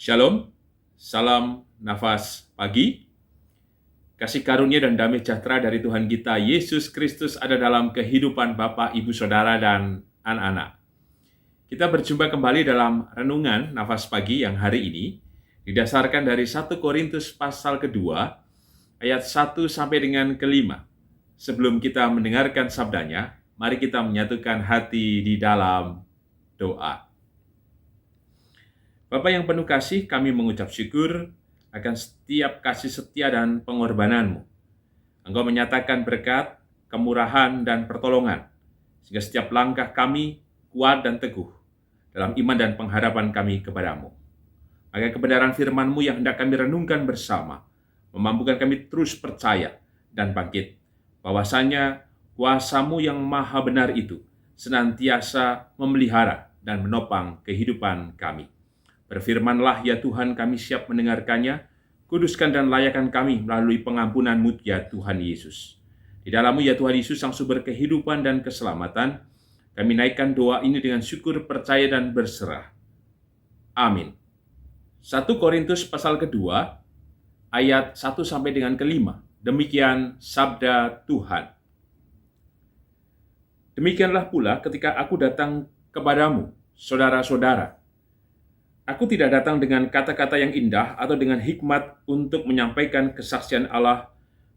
Shalom, salam nafas pagi. Kasih karunia dan damai sejahtera dari Tuhan kita Yesus Kristus ada dalam kehidupan Bapak, Ibu, Saudara, dan anak-anak. Kita berjumpa kembali dalam renungan nafas pagi yang hari ini didasarkan dari 1 Korintus pasal kedua, ayat 1 sampai dengan kelima. Sebelum kita mendengarkan sabdanya, mari kita menyatukan hati di dalam doa. Bapa yang penuh kasih, kami mengucap syukur akan setiap kasih setia dan pengorbananmu. Engkau menyatakan berkat, kemurahan, dan pertolongan, sehingga setiap langkah kami kuat dan teguh dalam iman dan pengharapan kami kepadamu. Maka kebenaran firman-Mu yang hendak kami renungkan bersama, memampukan kami terus percaya dan bangkit, bahwasanya kuasa-Mu yang maha benar itu senantiasa memelihara dan menopang kehidupan kami. Berfirmanlah ya Tuhan, kami siap mendengarkannya. Kuduskan dan layakkan kami melalui pengampunan-Mu ya Tuhan Yesus. Di dalam-Mu ya Tuhan Yesus, sang sumber kehidupan dan keselamatan, kami naikkan doa ini dengan syukur, percaya, dan berserah. Amin. 1 Korintus pasal kedua, ayat 1 sampai dengan kelima. Demikian sabda Tuhan. Demikianlah pula ketika aku datang kepadamu, saudara-saudara. Aku tidak datang dengan kata-kata yang indah atau dengan hikmat untuk menyampaikan kesaksian Allah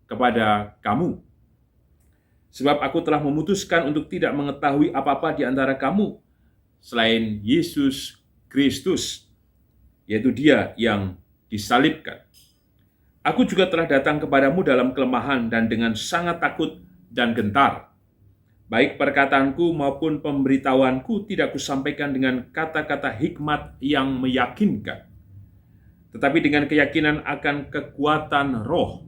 kepada kamu. Sebab aku telah memutuskan untuk tidak mengetahui apa-apa di antara kamu selain Yesus Kristus, yaitu Dia yang disalibkan. Aku juga telah datang kepadamu dalam kelemahan dan dengan sangat takut dan gentar. Baik perkataanku maupun pemberitahuanku tidak kusampaikan dengan kata-kata hikmat yang meyakinkan, tetapi dengan keyakinan akan kekuatan roh,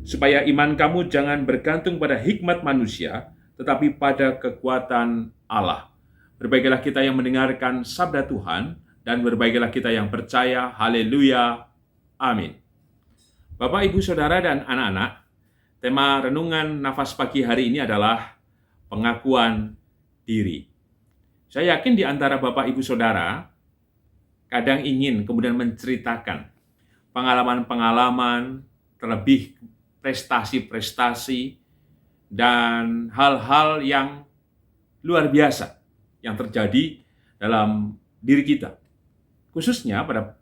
supaya iman kamu jangan bergantung pada hikmat manusia, tetapi pada kekuatan Allah. Berbahagialah kita yang mendengarkan sabda Tuhan, dan berbahagialah kita yang percaya. Haleluya. Amin. Bapak, Ibu, Saudara, dan anak-anak, tema renungan nafas pagi hari ini adalah pengakuan diri. Saya yakin di antara Bapak, Ibu, Saudara kadang ingin kemudian menceritakan pengalaman-pengalaman, terlebih prestasi-prestasi, dan hal-hal yang luar biasa yang terjadi dalam diri kita. Khususnya pada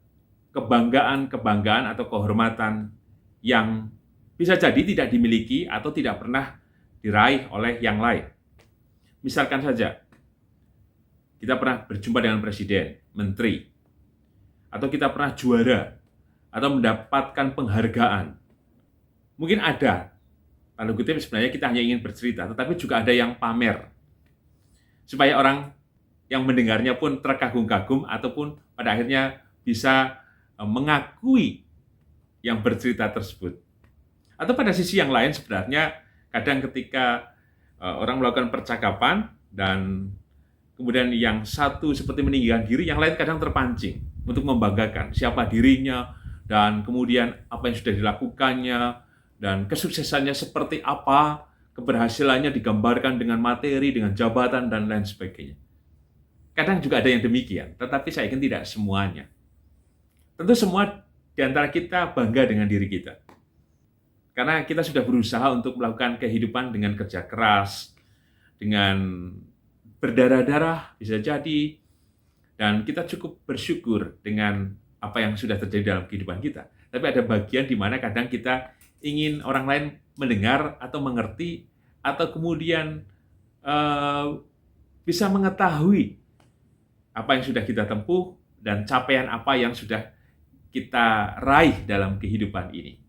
kebanggaan-kebanggaan atau kehormatan yang bisa jadi tidak dimiliki atau tidak pernah diraih oleh yang lain. Misalkan saja, kita pernah berjumpa dengan presiden, menteri, atau kita pernah juara, atau mendapatkan penghargaan. Mungkin ada, tanda kutip sebenarnya kita hanya ingin bercerita, tetapi juga ada yang pamer. Supaya orang yang mendengarnya pun terkagum-kagum, ataupun pada akhirnya bisa mengakui yang bercerita tersebut. Atau pada sisi yang lain sebenarnya, kadang ketika orang melakukan percakapan dan kemudian yang satu seperti meninggikan diri, yang lain kadang terpancing untuk membanggakan siapa dirinya dan kemudian apa yang sudah dilakukannya dan kesuksesannya seperti apa, keberhasilannya digambarkan dengan materi, dengan jabatan, dan lain sebagainya. Kadang juga ada yang demikian, tetapi saya yakin tidak semuanya. Tentu semua di antara kita bangga dengan diri kita. Karena kita sudah berusaha untuk melakukan kehidupan dengan kerja keras, dengan berdarah-darah bisa jadi, dan kita cukup bersyukur dengan apa yang sudah terjadi dalam kehidupan kita. Tapi ada bagian di mana kadang kita ingin orang lain mendengar atau mengerti, atau kemudian bisa mengetahui apa yang sudah kita tempuh dan capaian apa yang sudah kita raih dalam kehidupan ini.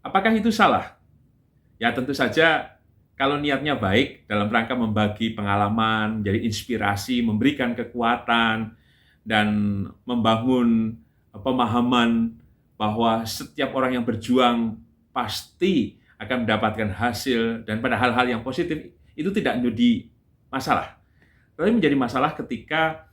Apakah itu salah? Ya tentu saja kalau niatnya baik dalam rangka membagi pengalaman, menjadi inspirasi, memberikan kekuatan, dan membangun pemahaman bahwa setiap orang yang berjuang pasti akan mendapatkan hasil, dan pada hal-hal yang positif itu tidak menjadi masalah. Tetapi menjadi masalah ketika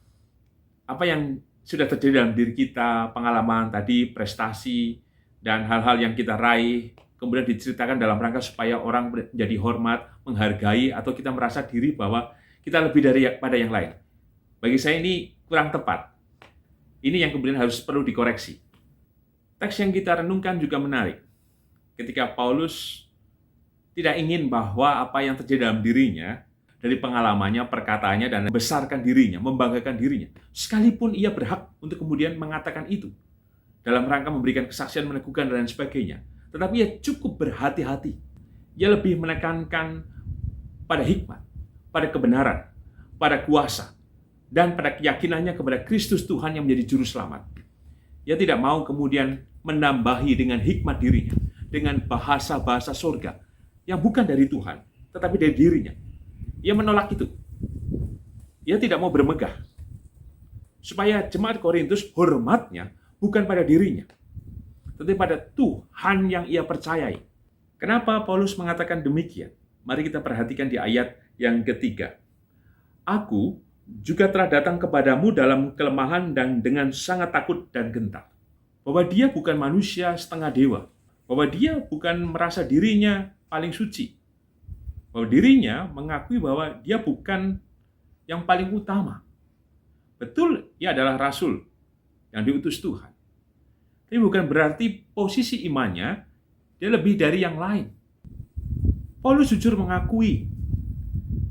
apa yang sudah terjadi dalam diri kita, pengalaman tadi, prestasi, dan hal-hal yang kita raih, kemudian diceritakan dalam rangka supaya orang menjadi hormat, menghargai, atau kita merasa diri bahwa kita lebih daripada yang lain. Bagi saya ini kurang tepat. Ini yang kemudian harus perlu dikoreksi. Teks yang kita renungkan juga menarik. Ketika Paulus tidak ingin bahwa apa yang terjadi dalam dirinya, dari pengalamannya, perkataannya, dan membesarkan dirinya, membanggakan dirinya. Sekalipun ia berhak untuk kemudian mengatakan itu, dalam rangka memberikan kesaksian, meneguhkan, dan sebagainya. Tetapi ia cukup berhati-hati. Ia lebih menekankan pada hikmat, pada kebenaran, pada kuasa, dan pada keyakinannya kepada Kristus Tuhan yang menjadi juru selamat. Ia tidak mau kemudian menambahi dengan hikmat dirinya, dengan bahasa-bahasa surga yang bukan dari Tuhan, tetapi dari dirinya. Ia menolak itu. Ia tidak mau bermegah. Supaya jemaat Korintus hormatnya bukan pada dirinya, tetapi pada Tuhan yang ia percayai. Kenapa Paulus mengatakan demikian? Mari kita perhatikan di ayat yang ketiga. Aku juga telah datang kepadamu dalam kelemahan dan dengan sangat takut dan gentar. Bahwa dia bukan manusia setengah dewa. Bahwa dia bukan merasa dirinya paling suci. Bahwa dirinya mengakui bahwa dia bukan yang paling utama. Betul, ia adalah rasul yang diutus Tuhan. Tapi bukan berarti posisi imannya dia lebih dari yang lain. Paulus jujur mengakui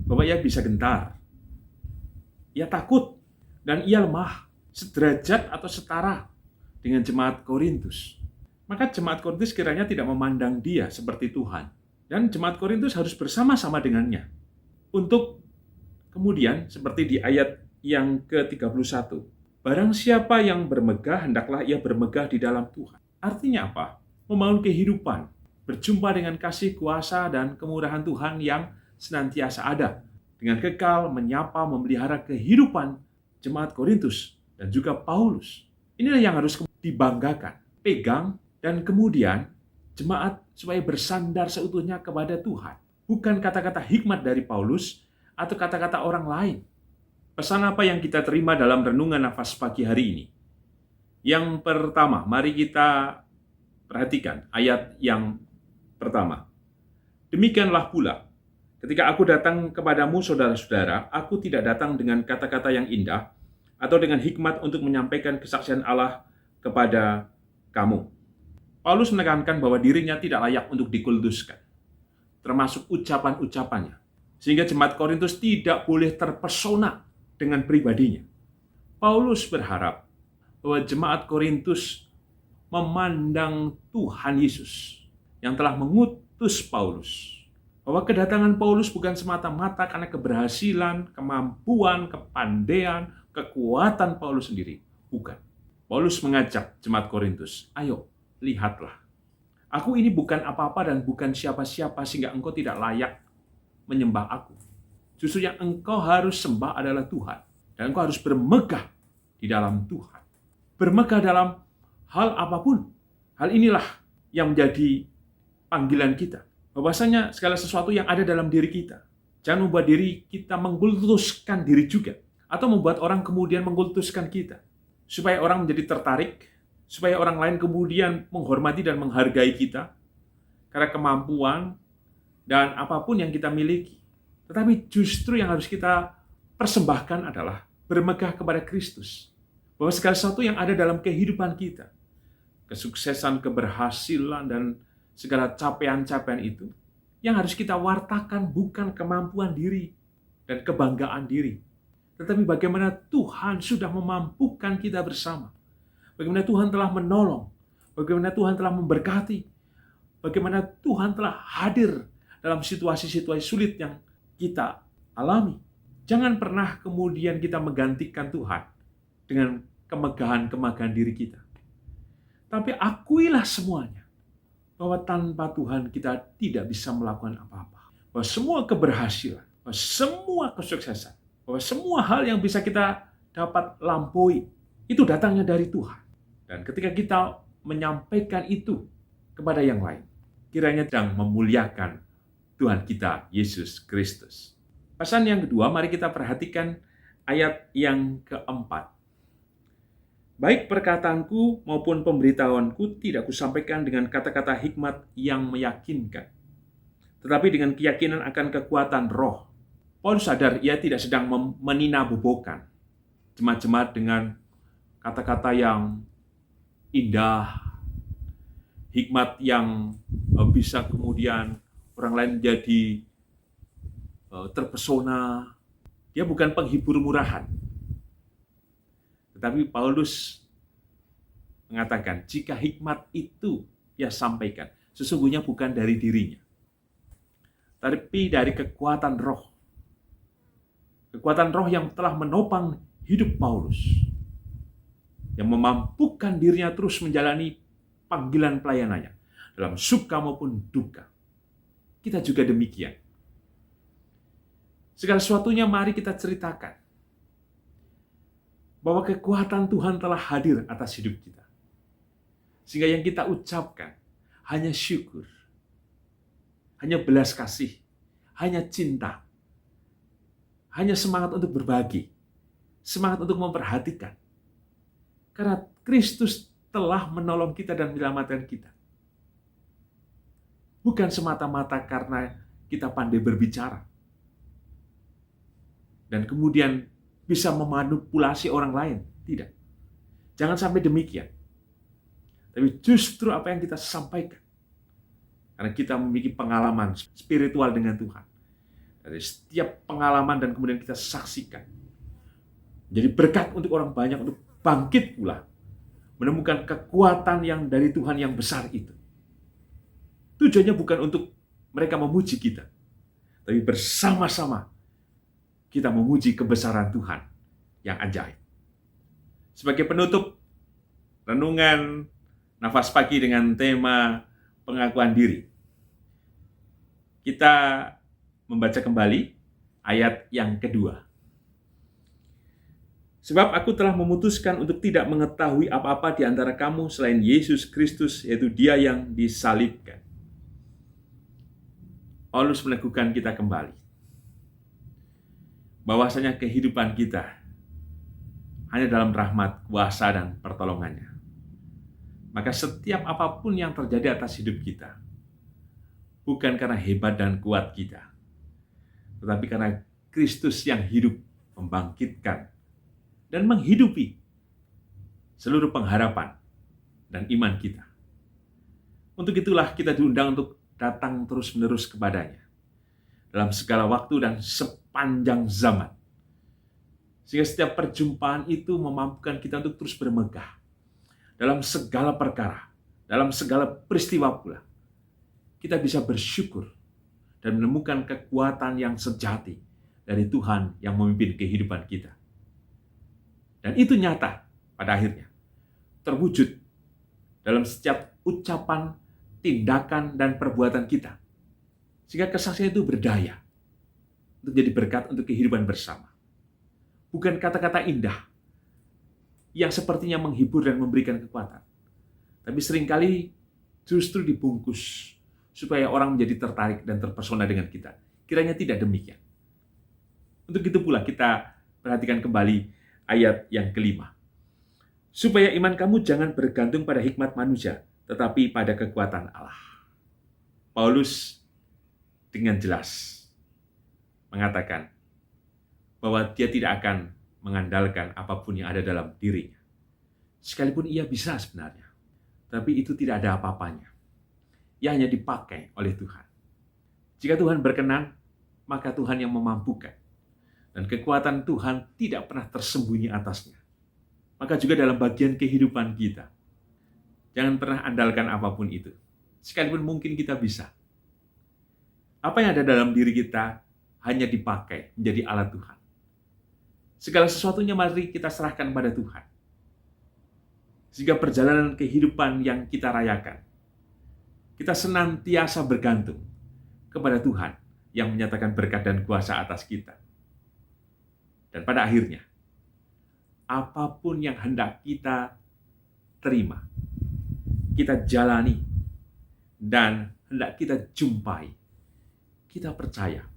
bahwa ia bisa gentar, ia takut, dan ia lemah, sederajat atau setara dengan jemaat Korintus. Maka jemaat Korintus kiranya tidak memandang dia seperti Tuhan. Dan jemaat Korintus harus bersama-sama dengannya. Untuk kemudian, seperti di ayat yang ke-31, barang siapa yang bermegah, hendaklah ia bermegah di dalam Tuhan. Artinya apa? Membangun kehidupan, berjumpa dengan kasih kuasa dan kemurahan Tuhan yang senantiasa ada, dengan kekal menyapa, memelihara kehidupan jemaat Korintus dan juga Paulus. Inilah yang harus dibanggakan, pegang, dan kemudian jemaat supaya bersandar seutuhnya kepada Tuhan. Bukan kata-kata hikmat dari Paulus atau kata-kata orang lain. Pesan apa yang kita terima dalam renungan nafas pagi hari ini? Yang pertama, mari kita perhatikan ayat yang pertama. Demikianlah pula, ketika aku datang kepadamu saudara-saudara, aku tidak datang dengan kata-kata yang indah atau dengan hikmat untuk menyampaikan kesaksian Allah kepada kamu. Paulus menekankan bahwa dirinya tidak layak untuk dikultuskan, termasuk ucapan-ucapannya. Sehingga jemaat Korintus tidak boleh terpesona dengan pribadinya. Paulus berharap bahwa jemaat Korintus memandang Tuhan Yesus yang telah mengutus Paulus. Bahwa kedatangan Paulus bukan semata-mata karena keberhasilan, kemampuan, kepandaian, kekuatan Paulus sendiri. Bukan. Paulus mengajak jemaat Korintus, ayo, lihatlah. Aku ini bukan apa-apa dan bukan siapa-siapa sehingga engkau tidak layak menyembah aku. Justru yang engkau harus sembah adalah Tuhan. Dan engkau harus bermegah di dalam Tuhan. Bermegah dalam hal apapun. Hal inilah yang menjadi panggilan kita. Bahwasanya segala sesuatu yang ada dalam diri kita. Jangan membuat diri kita mengkultuskan diri juga. Atau membuat orang kemudian mengkultuskan kita. Supaya orang menjadi tertarik, supaya orang lain kemudian menghormati dan menghargai kita karena kemampuan dan apapun yang kita miliki. Tetapi justru yang harus kita persembahkan adalah bermegah kepada Kristus. Bahwa segala sesuatu yang ada dalam kehidupan kita, kesuksesan, keberhasilan, dan segala capaian-capaian itu, yang harus kita wartakan bukan kemampuan diri dan kebanggaan diri, tetapi bagaimana Tuhan sudah memampukan kita bersama. Bagaimana Tuhan telah menolong, bagaimana Tuhan telah memberkati, bagaimana Tuhan telah hadir dalam situasi-situasi sulit yang kita alami. Jangan pernah kemudian kita menggantikan Tuhan dengan kemegahan-kemegahan diri kita. Tapi akuilah semuanya, bahwa tanpa Tuhan kita tidak bisa melakukan apa-apa. Bahwa semua keberhasilan, bahwa semua kesuksesan, bahwa semua hal yang bisa kita dapat lampaui, itu datangnya dari Tuhan. Dan ketika kita menyampaikan itu kepada yang lain, kiranya sedang memuliakan Tuhan kita, Yesus Kristus. Pesan yang kedua, mari kita perhatikan ayat yang keempat. Baik perkataanku maupun pemberitahuanku tidak kusampaikan dengan kata-kata hikmat yang meyakinkan, tetapi dengan keyakinan akan kekuatan roh. Paulus sadar ia tidak sedang meninabobokan jemaat-jemaat dengan kata-kata yang indah, hikmat yang bisa kemudian orang lain jadi terpesona. Dia bukan penghibur murahan. Tetapi Paulus mengatakan, jika hikmat itu ia sampaikan, sesungguhnya bukan dari dirinya, tapi dari kekuatan roh. Kekuatan roh yang telah menopang hidup Paulus, yang memampukan dirinya terus menjalani panggilan pelayanannya, dalam suka maupun duka. Kita juga demikian. Segala sesuatunya mari kita ceritakan, bahwa kekuatan Tuhan telah hadir atas hidup kita. Sehingga yang kita ucapkan hanya syukur, hanya belas kasih, hanya cinta, hanya semangat untuk berbagi, semangat untuk memperhatikan. Karena Kristus telah menolong kita dan menyelamatkan kita. Bukan semata-mata karena kita pandai berbicara, dan kemudian bisa memanipulasi orang lain. Tidak. Jangan sampai demikian. Tapi justru apa yang kita sampaikan, karena kita memiliki pengalaman spiritual dengan Tuhan. Dari setiap pengalaman dan kemudian kita saksikan, jadi berkat untuk orang banyak, untuk bangkit pula, menemukan kekuatan yang dari Tuhan yang besar itu. Tujuannya bukan untuk mereka memuji kita, tapi bersama-sama kita memuji kebesaran Tuhan yang ajaib. Sebagai penutup renungan Nafas Pagi dengan tema pengakuan diri, kita membaca kembali ayat yang kedua. Sebab aku telah memutuskan untuk tidak mengetahui apa-apa di antara kamu selain Yesus Kristus, yaitu Dia yang disalibkan. Paulus meneguhkan kita kembali bahwasanya kehidupan kita hanya dalam rahmat, kuasa, dan pertolongannya. Maka setiap apapun yang terjadi atas hidup kita, bukan karena hebat dan kuat kita, tetapi karena Kristus yang hidup membangkitkan dan menghidupi seluruh pengharapan dan iman kita. Untuk itulah kita diundang untuk datang terus-menerus kepadanya dalam segala waktu dan sepanjang zaman. Sehingga setiap perjumpaan itu memampukan kita untuk terus bermegah dalam segala perkara, dalam segala peristiwa pula. Kita bisa bersyukur dan menemukan kekuatan yang sejati dari Tuhan yang memimpin kehidupan kita. Dan itu nyata pada akhirnya terwujud dalam setiap ucapan, tindakan, dan perbuatan kita. Sehingga kesaksian itu berdaya untuk jadi berkat untuk kehidupan bersama. Bukan kata-kata indah yang sepertinya menghibur dan memberikan kekuatan, tapi seringkali justru dibungkus supaya orang menjadi tertarik dan terpesona dengan kita. Kiranya tidak demikian. Untuk itu pula kita perhatikan kembali ayat yang kelima. Supaya iman kamu jangan bergantung pada hikmat manusia, tetapi pada kekuatan Allah. Paulus dengan jelas mengatakan bahwa dia tidak akan mengandalkan apapun yang ada dalam dirinya. Sekalipun ia bisa sebenarnya, tapi itu tidak ada apa-apanya. Ia hanya dipakai oleh Tuhan. Jika Tuhan berkenan, maka Tuhan yang memampukan. Dan kekuatan Tuhan tidak pernah tersembunyi atasnya. Maka juga dalam bagian kehidupan kita, jangan pernah andalkan apapun itu. Sekalipun mungkin kita bisa. Apa yang ada dalam diri kita hanya dipakai menjadi alat Tuhan. Segala sesuatunya mari kita serahkan pada Tuhan. Sehingga perjalanan kehidupan yang kita rayakan, kita senantiasa bergantung kepada Tuhan yang menyatakan berkat dan kuasa atas kita. Dan pada akhirnya, apapun yang hendak kita terima, kita jalani, dan hendak kita jumpai, kita percaya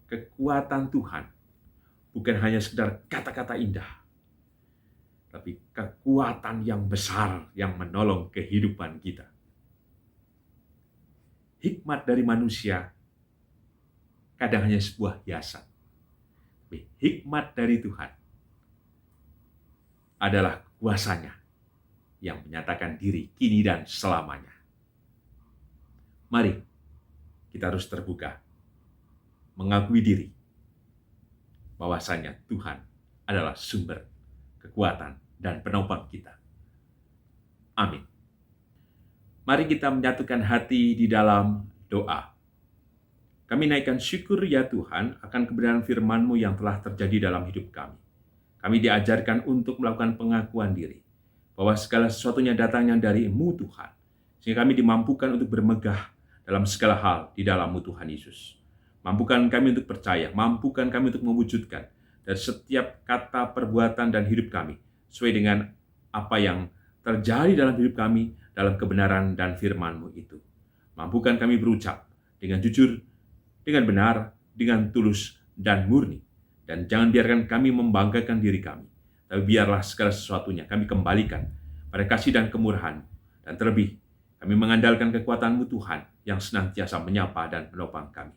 kekuatan Tuhan bukan hanya sekedar kata-kata indah, tapi kekuatan yang besar yang menolong kehidupan kita. Hikmat dari manusia kadang hanya sebuah hiasan. Tapi hikmat dari Tuhan adalah kuasa-Nya yang menyatakan diri kini dan selamanya. Mari kita harus terbuka, mengakui diri bahwasanya Tuhan adalah sumber kekuatan dan penopang kita. Amin. Mari kita menyatukan hati di dalam doa. Kami naikkan syukur ya Tuhan akan kebenaran firman-Mu yang telah terjadi dalam hidup kami. Kami diajarkan untuk melakukan pengakuan diri, bahwa segala sesuatunya datangnya dari-Mu Tuhan, sehingga kami dimampukan untuk bermegah dalam segala hal di dalam-Mu Tuhan Yesus. Mampukan kami untuk percaya, mampukan kami untuk mewujudkan dari setiap kata, perbuatan, dan hidup kami, sesuai dengan apa yang terjadi dalam hidup kami, dalam kebenaran dan firman-Mu itu. Mampukan kami berucap dengan jujur, dengan benar, dengan tulus dan murni. Dan jangan biarkan kami membanggakan diri kami, tapi biarlah segala sesuatunya kami kembalikan pada kasih dan kemurahan. Dan terlebih, kami mengandalkan kekuatan-Mu Tuhan yang senantiasa menyapa dan menopang kami.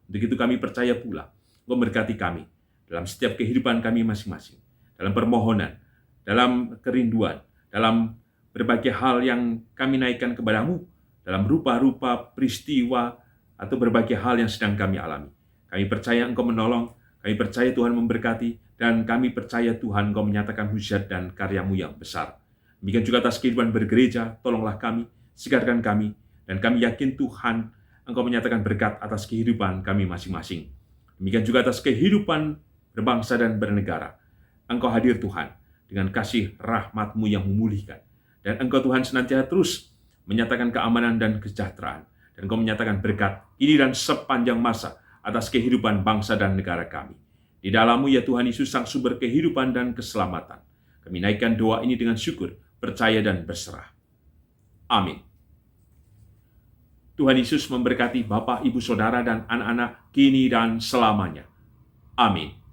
Untuk itu kami percaya pula, Engkau memberkati kami dalam setiap kehidupan kami masing-masing, dalam permohonan, dalam kerinduan, dalam berbagai hal yang kami naikkan kepada-Mu, dalam rupa-rupa peristiwa atau berbagai hal yang sedang kami alami. Kami percaya Engkau menolong, kami percaya Tuhan memberkati, dan kami percaya Tuhan Engkau menyatakan mujizat dan karya-Mu yang besar. Demikian juga atas kehidupan bergereja, tolonglah kami, sigarkan kami, dan kami yakin Tuhan Engkau menyatakan berkat atas kehidupan kami masing-masing. Demikian juga atas kehidupan berbangsa dan bernegara. Engkau hadir Tuhan, dengan kasih rahmat-Mu yang memulihkan. Dan Engkau Tuhan senantiasa terus menyatakan keamanan dan kesejahteraan. Dan Engkau menyatakan berkat ini dan sepanjang masa atas kehidupan bangsa dan negara kami. Di dalam-Mu ya Tuhan Yesus, sang sumber kehidupan dan keselamatan. Kami naikkan doa ini dengan syukur, percaya dan berserah. Amin. Tuhan Yesus memberkati Bapak, Ibu, Saudara, dan anak-anak kini dan selamanya. Amin.